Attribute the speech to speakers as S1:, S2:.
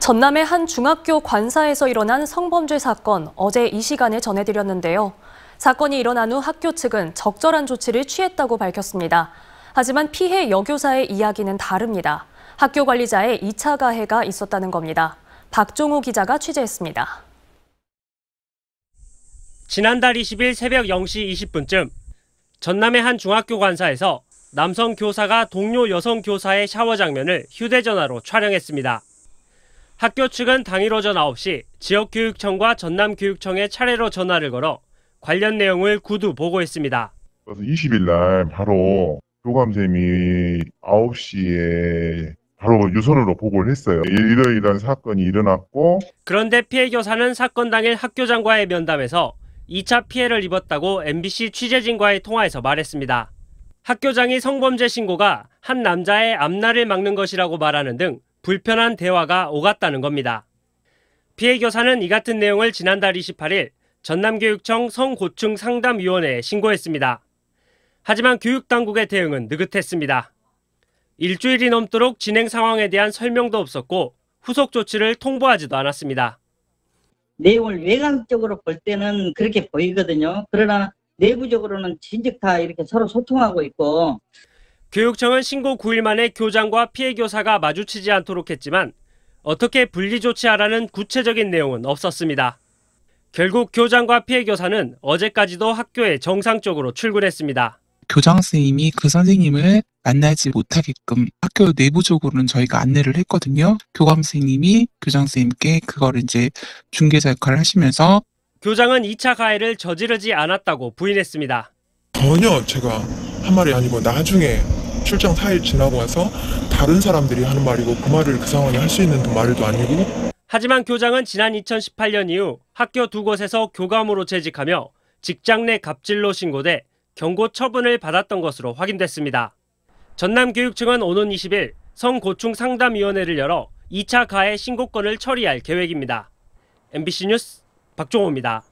S1: 전남의 한 중학교 관사에서 일어난 성범죄 사건, 어제 이 시간에 전해드렸는데요. 사건이 일어난 후 학교 측은 적절한 조치를 취했다고 밝혔습니다. 하지만 피해 여교사의 이야기는 다릅니다. 학교 관리자의 2차 가해가 있었다는 겁니다. 박종우 기자가 취재했습니다.
S2: 지난달 20일 새벽 0시 20분쯤 전남의 한 중학교 관사에서 남성 교사가 동료 여성 교사의 샤워 장면을 휴대전화로 촬영했습니다. 학교 측은 당일 오전 9시 지역교육청과 전남교육청에 차례로 전화를 걸어 관련 내용을 구두 보고했습니다.
S3: 20일 날 바로 교감쌤이 9시에 바로 유선으로 보고를 했어요. 이러이러한 사건이 일어났고,
S2: 그런데 피해 교사는 사건 당일 학교장과의 면담에서 2차 피해를 입었다고 MBC 취재진과의 통화에서 말했습니다. 학교장이 성범죄 신고가 한 남자의 앞날을 막는 것이라고 말하는 등 불편한 대화가 오갔다는 겁니다. 피해 교사는 이 같은 내용을 지난달 28일 전남교육청 성고충 상담위원회에 신고했습니다. 하지만 교육당국의 대응은 느긋했습니다. 일주일이 넘도록 진행 상황에 대한 설명도 없었고 후속 조치를 통보하지도 않았습니다.
S4: 내용을 외관적으로 볼 때는 그렇게 보이거든요. 그러나 내부적으로는 진즉 다 이렇게 서로 소통하고 있고.
S2: 교육청은 신고 9일 만에 교장과 피해 교사가 마주치지 않도록 했지만 어떻게 분리 조치하라는 구체적인 내용은 없었습니다. 결국 교장과 피해 교사는 어제까지도 학교에 정상적으로 출근했습니다.
S5: 교장 선생님이 그 선생님을 만나지 못하게끔 학교 내부적으로는 저희가 안내를 했거든요. 교감 선생님이 교장 선생님께 그걸 이제 중개자 역할을 하시면서
S2: 교장은 2차 가해를 저지르지 않았다고 부인했습니다.
S6: 전혀 제가 한 말이 아니고 나중에 출장 4일 지나고 와서 다른 사람들이 하는 말이고 그 말을 그 상황에 할 수 있는 말도 아니고.
S2: 하지만 교장은 지난 2018년 이후 학교 두 곳에서 교감으로 재직하며 직장 내 갑질로 신고돼 경고 처분을 받았던 것으로 확인됐습니다. 전남교육청은 오는 20일 성고충 상담위원회를 열어 2차 가해 신고건을 처리할 계획입니다. MBC 뉴스 박종호입니다.